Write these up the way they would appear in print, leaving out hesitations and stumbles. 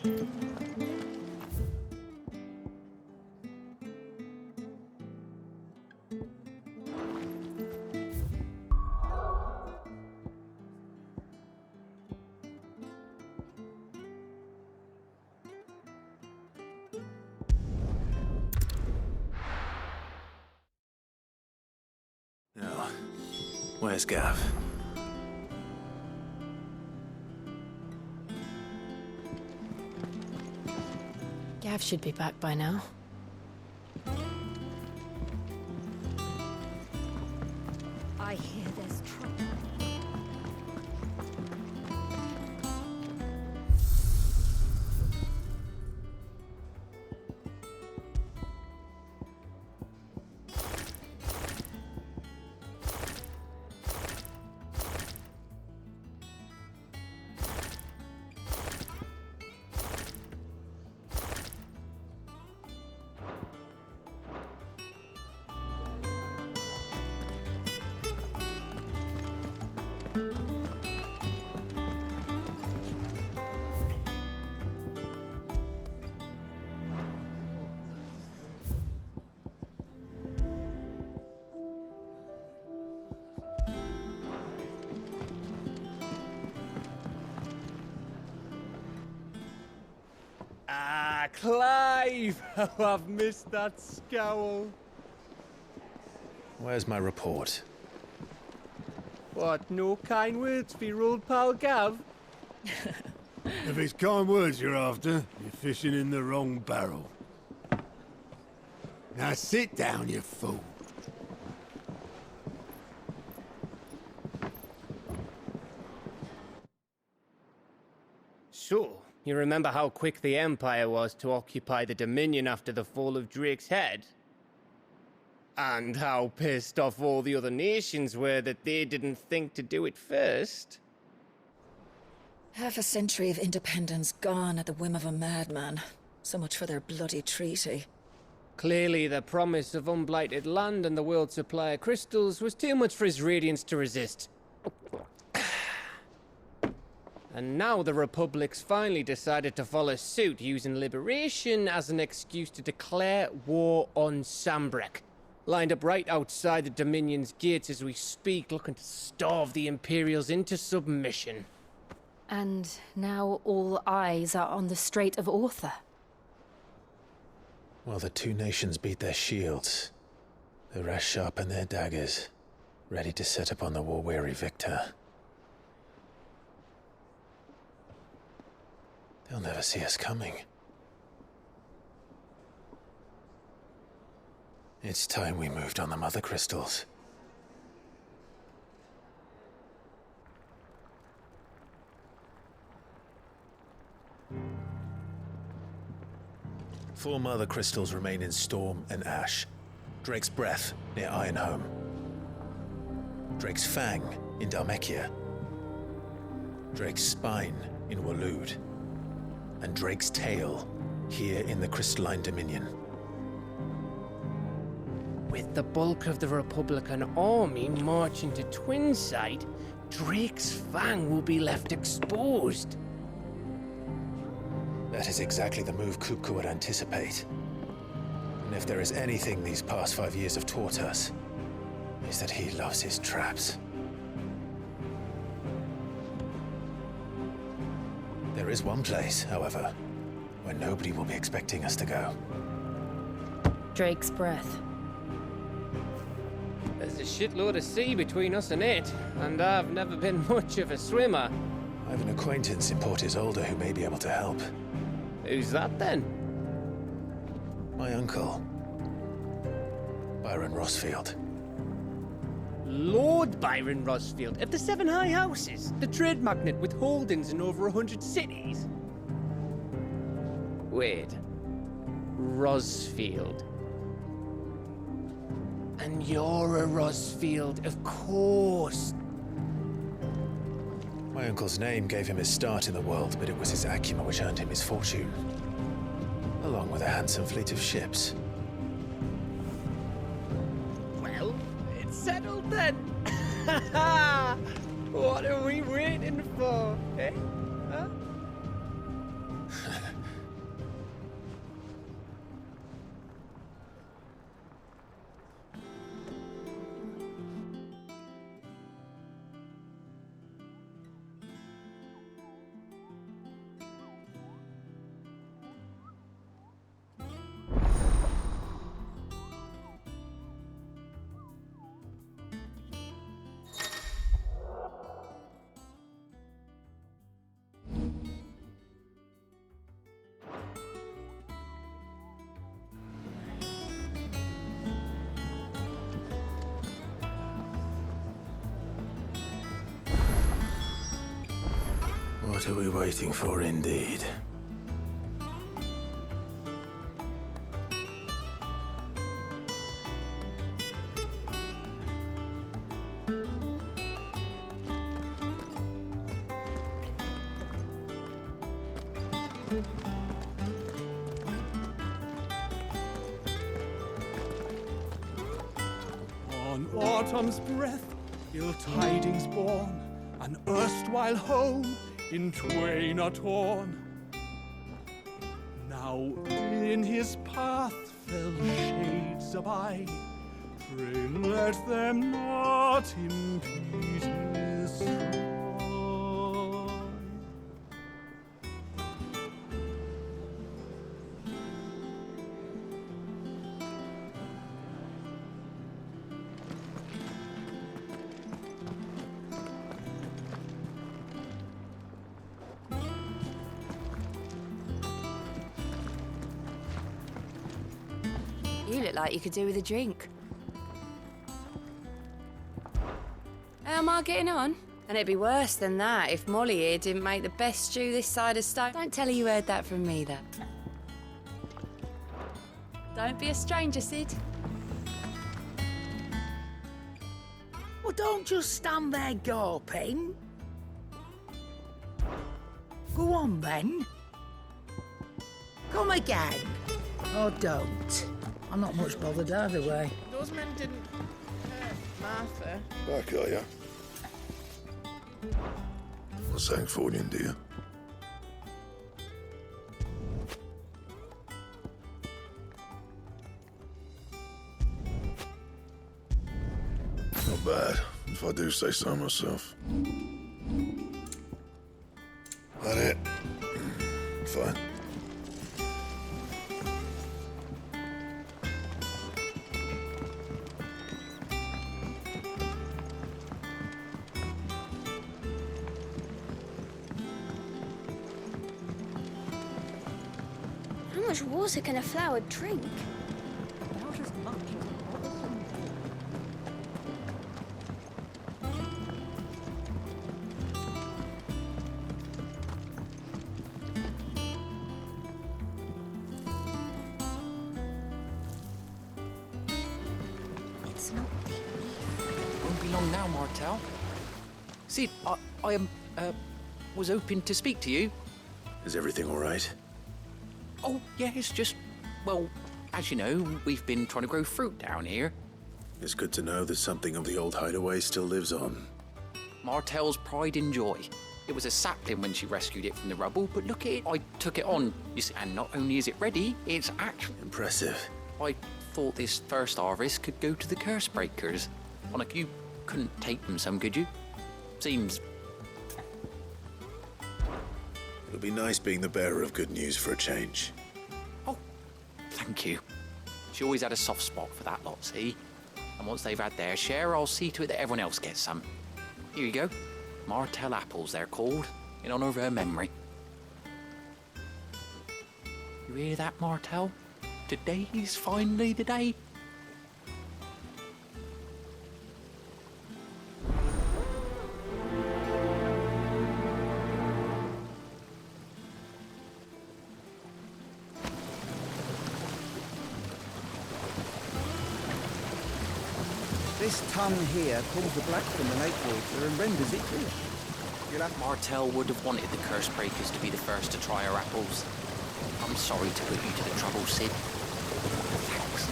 Now, where's Gav? Gav should be back by now. I hear there's trouble. Ah, Clive! How I've missed that scowl. Where's my report? What, no kind words for your old pal Gav? If it's kind words you're after, you're fishing in the wrong barrel. Now sit down, you fool. So, you remember how quick the Empire was to occupy the Dominion after the fall of Drake's head? And how pissed off all the other nations were that they didn't think to do it first? Half a century of independence gone at the whim of a madman. So much for their bloody treaty. Clearly, the promise of unblighted land and the world's supply of crystals was too much for his radiance to resist. And now the Republic's finally decided to follow suit, using liberation as an excuse to declare war on Sambrek. Lined up right outside the Dominion's gates as we speak, looking to starve the Imperials into submission. And now all eyes are on the Strait of Author. While the two nations beat their shields, the rest sharpen their daggers, ready to set upon the war-weary victor. They'll never see us coming. It's time we moved on the mother crystals. Four mother crystals remain in Storm and Ash. Drake's Breath near Ironhome. Drake's Fang in Dhalmekia. Drake's Spine in Waloed. And Drake's Tail here in the Crystalline Dominion. With the bulk of the Republican army marching to Twinside, Drake's Fang will be left exposed. That is exactly the move Kupka would anticipate. And if there is anything these past 5 years have taught us, is that he loves his traps. There is one place, however, where nobody will be expecting us to go. Drake's Breath. There's a shitload of sea between us and it, and I've never been much of a swimmer. I have an acquaintance in Port Isolde who may be able to help. Who's that then? My uncle, Byron Rossfield. Lord Byron Rossfield of the Seven High Houses, the trade magnate with holdings in over 100 cities. Wait, Rossfield. And you're a Rossfield, of course. My uncle's name gave him his start in the world, but it was his acumen which earned him his fortune, along with a handsome fleet of ships. Well, it's settled then. What are we waiting for, eh? Huh? What are we waiting for, indeed? On autumn's breath, ill tidings born, an erstwhile home in twain are torn. Now in his path fell shades abide, pray let them not impede his stride. You look like you could do with a drink. How am I getting on? And it'd be worse than that if Molly here didn't make the best stew this side of Stone. Don't tell her you heard that from me, though. Don't be a stranger, Sid. Well, don't just stand there gawping. Go on, then. Come again. Or don't. I'm not much bothered either way. Those men didn't hurt Martha. Back, are ya? What's that for you, dear? Not bad, if I do say so myself. That it? Fine. How much water can a flower drink? Not as much as It's not the Won't be long now, Martel. Sid, I was hoping to speak to you. Is everything all right? Oh, yeah, it's just, well, as you know, we've been trying to grow fruit down here. It's good to know that something of the old hideaway still lives on. Martel's pride and joy. It was a sapling when she rescued it from the rubble, but look at it. I took it on, you see, and not only is it ready, it's actually... Impressive. I thought this first harvest could go to the curse breakers. Like, you couldn't take them some, could you? Seems... It'll be nice being the bearer of good news for a change. Oh, thank you. She always had a soft spot for that lot, see? And once they've had their share, I'll see to it that everyone else gets some. Here you go. Martel apples, they're called, in honor of her memory. You hear that, Martel? Today's finally the day. This tongue here pulls the black from the lake water and renders it clear. You'll have Martel would have wanted the curse breakers to be the first to try her apples. I'm sorry to put you to the trouble, Sid. Thanks.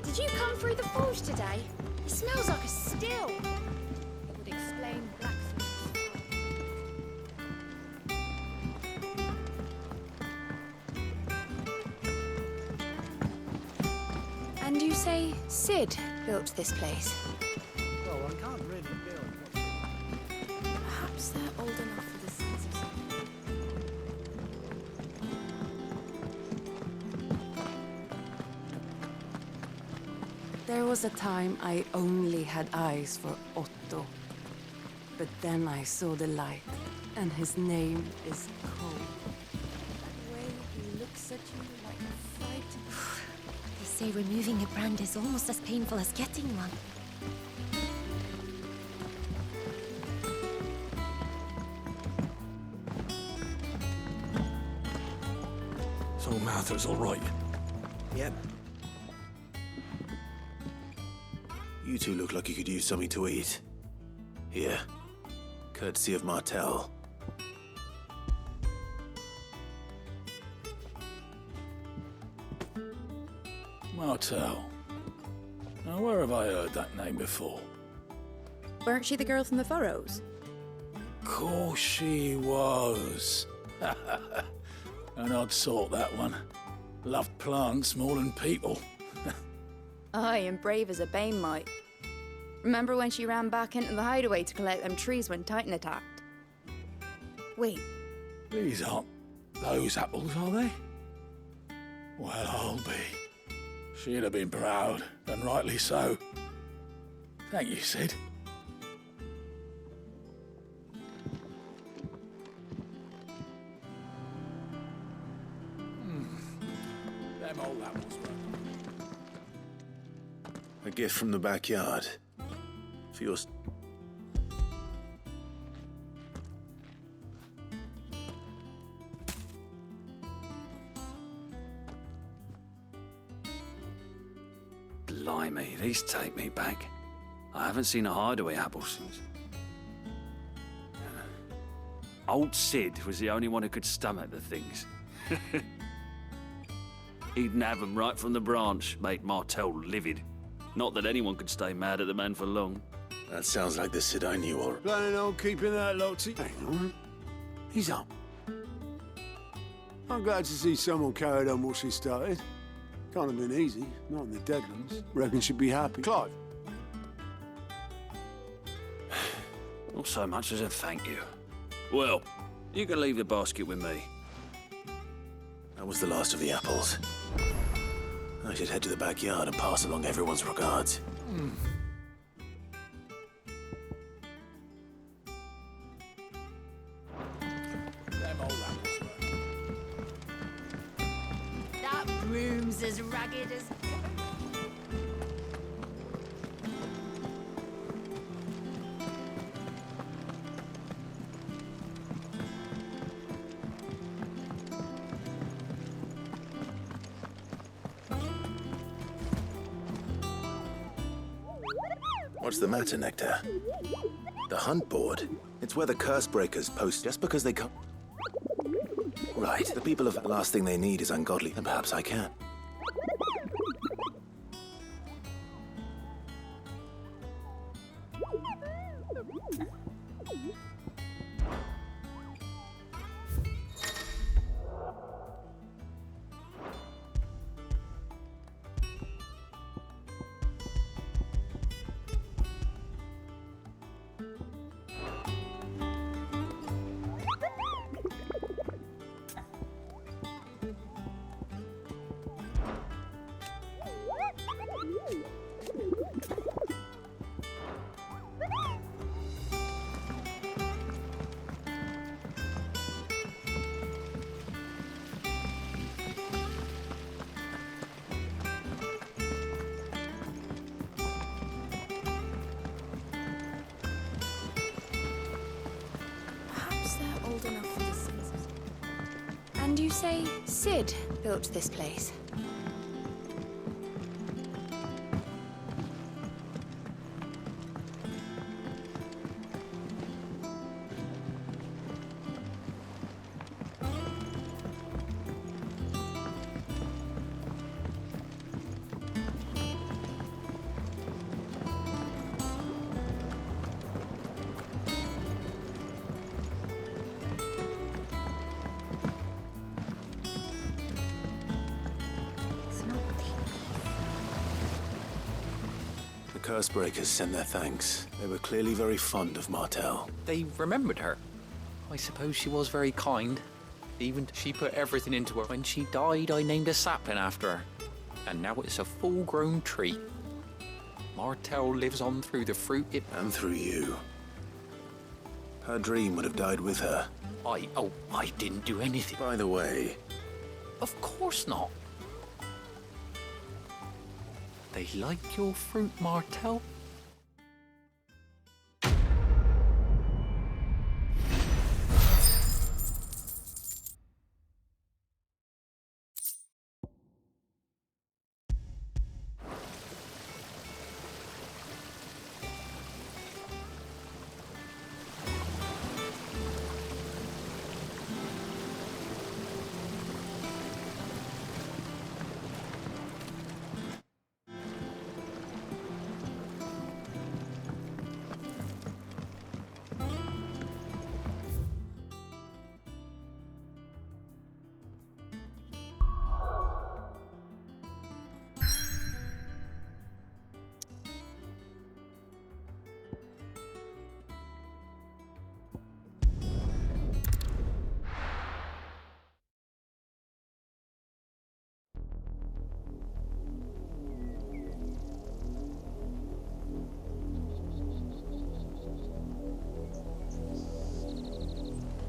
Did you come through the forge today? It smells like a still. It would explain blacksmith's. And you say Sid built this place? well, one can't really Perhaps they're old enough for the sense of something. There was a time I only had eyes for Otto. But then I saw the light, and his name is Cole. That way he looks at you like a fright. They say removing a brand is almost as painful as getting one. So Martha's all right. Yep. You two look like you could use something to eat. Here. Courtesy of Martel. Martel. Now, where have I heard that name before? Weren't she the girl from the Furrows? Course she was. An odd sort, that one. Loved plants more than people. Aye, and brave as a bane might. Remember when she ran back into the hideaway to collect them trees when Titan attacked? Wait, These aren't those apples, are they? Well, I'll be. She'd have been proud, and rightly so. Thank you, Sid. Them old apples were. A gift from the backyard. For your... Blimey, these take me back. I haven't seen a hideaway apple since. Old Sid was the only one who could stomach the things. He'd nab 'em right from the branch, make Martel livid. Not that anyone could stay mad at the man for long. That sounds like the Sid I knew, or... Planning on keeping that Lottie? Hang on. He's up. I'm glad to see someone carried on what she started. Can't have been easy, not in the Deadlands. Reckon she'd be happy. Clive. Not so much as a thank you. Well, you can leave the basket with me. That was the last of the apples. I should head to the backyard and pass along everyone's regards. Them old apples were. That room's as ragged as... What's the matter, Nectar? The hunt board? It's where the curse breakers post just because they come. Right, the people of the last thing they need is ungodly, then perhaps I can. perhaps they're old enough for the sense of something. And you say Sid built this place? Cursebreakers sent their thanks. They were clearly very fond of Martel. They remembered her. I suppose she was very kind. Even she put everything into her. When she died, I named a sapling after her. And now it's a full-grown tree. Martel lives on through the fruit it... And through you. Her dream would have died with her. I didn't do anything. By the way... Of course not. They like your fruit, Martel?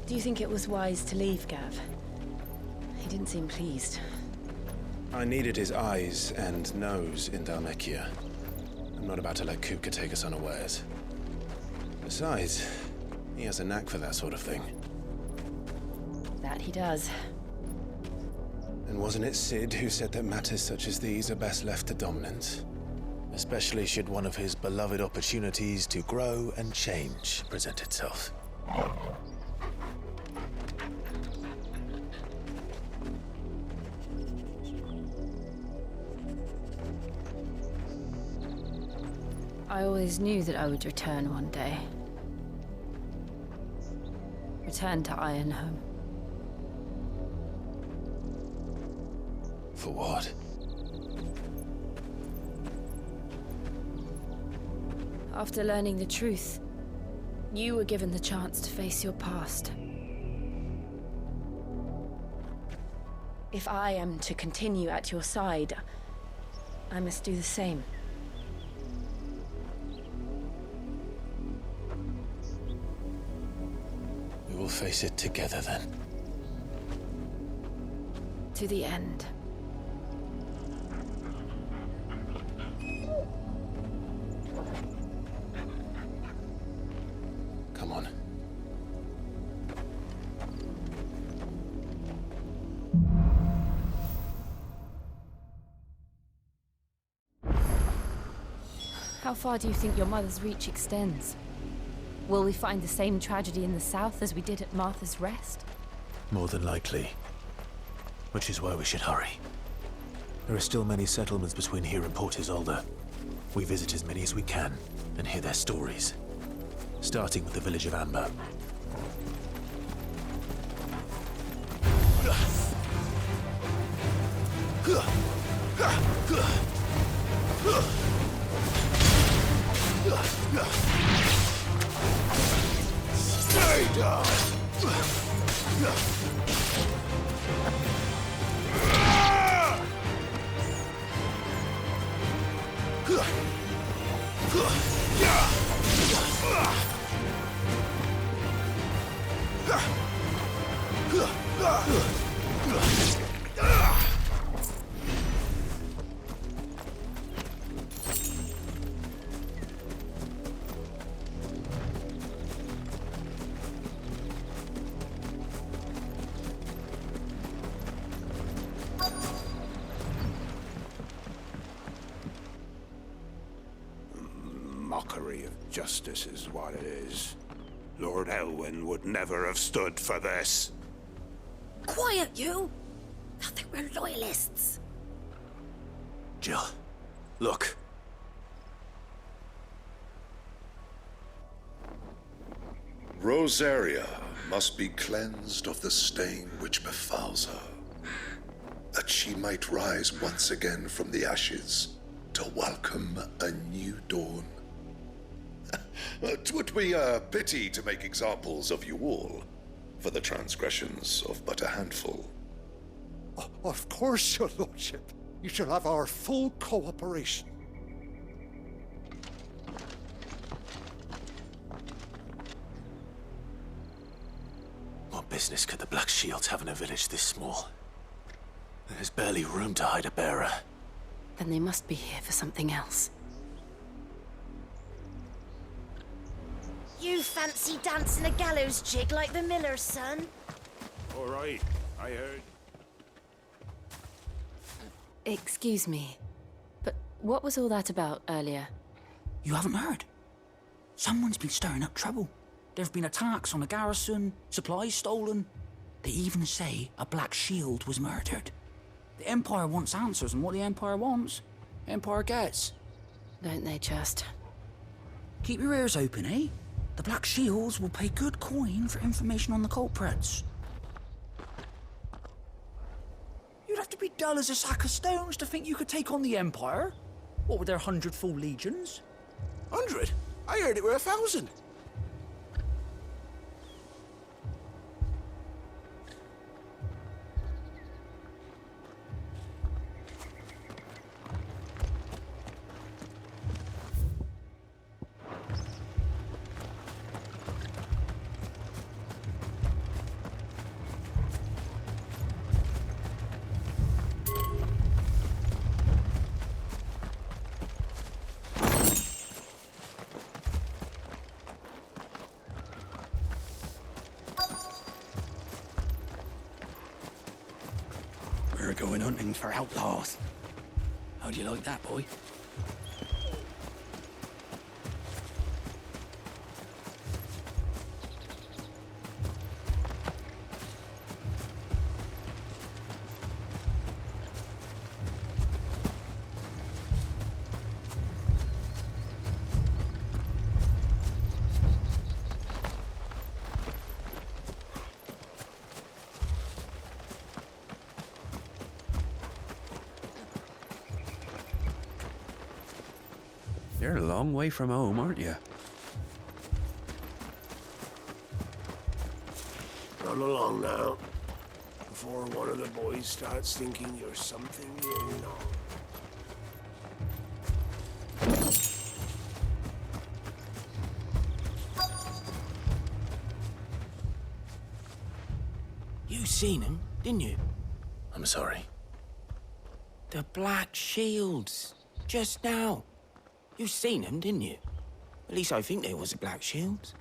Do you think it was wise to leave, Gav? He didn't seem pleased. I needed his eyes and nose in Dhalmekia. I'm not about to let Kupka take us unawares. Besides, he has a knack for that sort of thing. That he does. And wasn't it Sid who said that matters such as these are best left to dominance? Especially should one of his beloved opportunities to grow and change present itself. I always knew that I would return one day. Return to Ironhome. For what? After learning the truth, you were given the chance to face your past. If I am to continue at your side, I must do the same. We will face it together then. To the end. Come on. How far do you think your mother's reach extends? Will we find the same tragedy in the south as we did at Martha's Rest? More than likely. Which is why we should hurry. There are still many settlements between here and Port Isolde. We visit as many as we can and hear their stories. Starting with the village of Amber. Stay down! Mockery of justice is what it is. Lord Elwyn would never have stood for this. Quiet, you! Thought they were loyalists. Jill, look. Rosaria must be cleansed of the stain which befalls her, that she might rise once again from the ashes to welcome a new dawn. we pity to make examples of you all, for the transgressions of but a handful. Of course, your lordship. You shall have our full cooperation. What business could the Black Shields have in a village this small? There's barely room to hide a bearer. Then they must be here for something else. You fancy dancing a gallows jig like the miller's son? All right, I heard. Excuse me, but what was all that about earlier? You haven't heard? Someone's been stirring up trouble. There have been attacks on the garrison, supplies stolen. They even say a Black Shield was murdered. The Empire wants answers, and what the Empire wants, the Empire gets. Don't they just? Keep your ears open, eh? The Black Shields will pay good coin for information on the culprits. You'd have to be dull as a sack of stones to think you could take on the Empire. What with their 100 full legions? 100? I heard it were 1,000. We're going hunting for outlaws. How do you like that, boy? You're a long way from home, aren't you? Run along now, before one of the boys starts thinking you're something you're not. You seen him, didn't you? I'm sorry. The Black Shields. Just now. You seen them, didn't you? At least I think there was a Black Shields.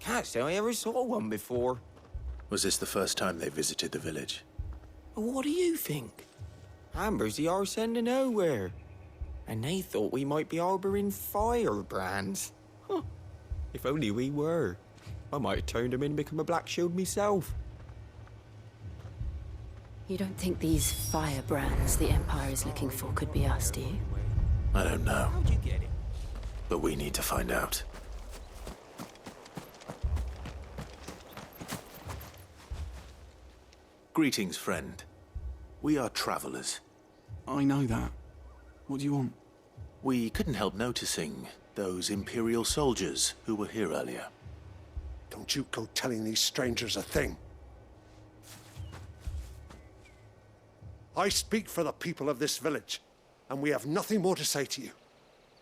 Can't say I ever saw one before. Was this the first time they visited the village? What do you think? Amber's the arse end of nowhere. And they thought we might be harbouring firebrands. Huh. If only we were. I might have turned them in and become a Black Shield myself. You don't think these firebrands the Empire is looking for could be us, do you? I don't know. How'd you get it? But we need to find out. Greetings, friend. We are travelers. I know that. What do you want? We couldn't help noticing those Imperial soldiers who were here earlier. Don't you go telling these strangers a thing. I speak for the people of this village, and we have nothing more to say to you.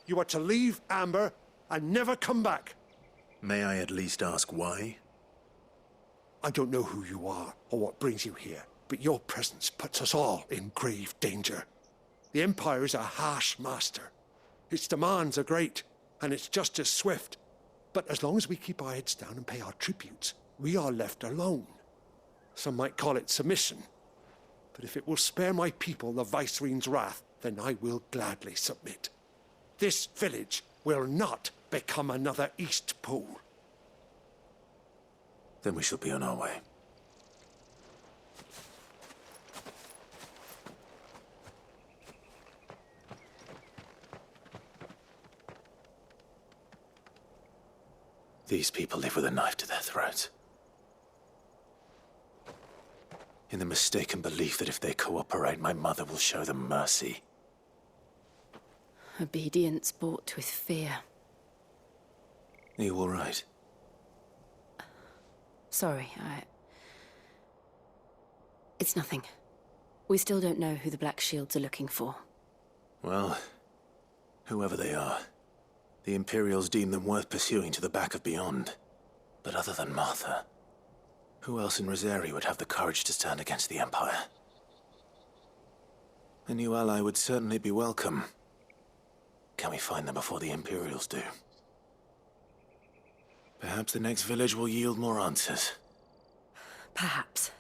You are to leave Amber and never come back. May I at least ask why? I don't know who you are or what brings you here, but your presence puts us all in grave danger. The Empire is a harsh master. Its demands are great, and its justice swift. But as long as we keep our heads down and pay our tributes, we are left alone. Some might call it submission. But if it will spare my people the Viceroy's wrath, then I will gladly submit. This village will not become another East Pool. Then we shall be on our way. These people live with a knife to their throats. In the mistaken belief that if they cooperate, my mother will show them mercy. Obedience bought with fear. Are you all right? Sorry, It's nothing. We still don't know who the Black Shields are looking for. Well, whoever they are, the Imperials deem them worth pursuing to the back of beyond. But other than Martha, who else in Rosari would have the courage to stand against the Empire? A new ally would certainly be welcome. Can we find them before the Imperials do? Perhaps the next village will yield more answers. Perhaps.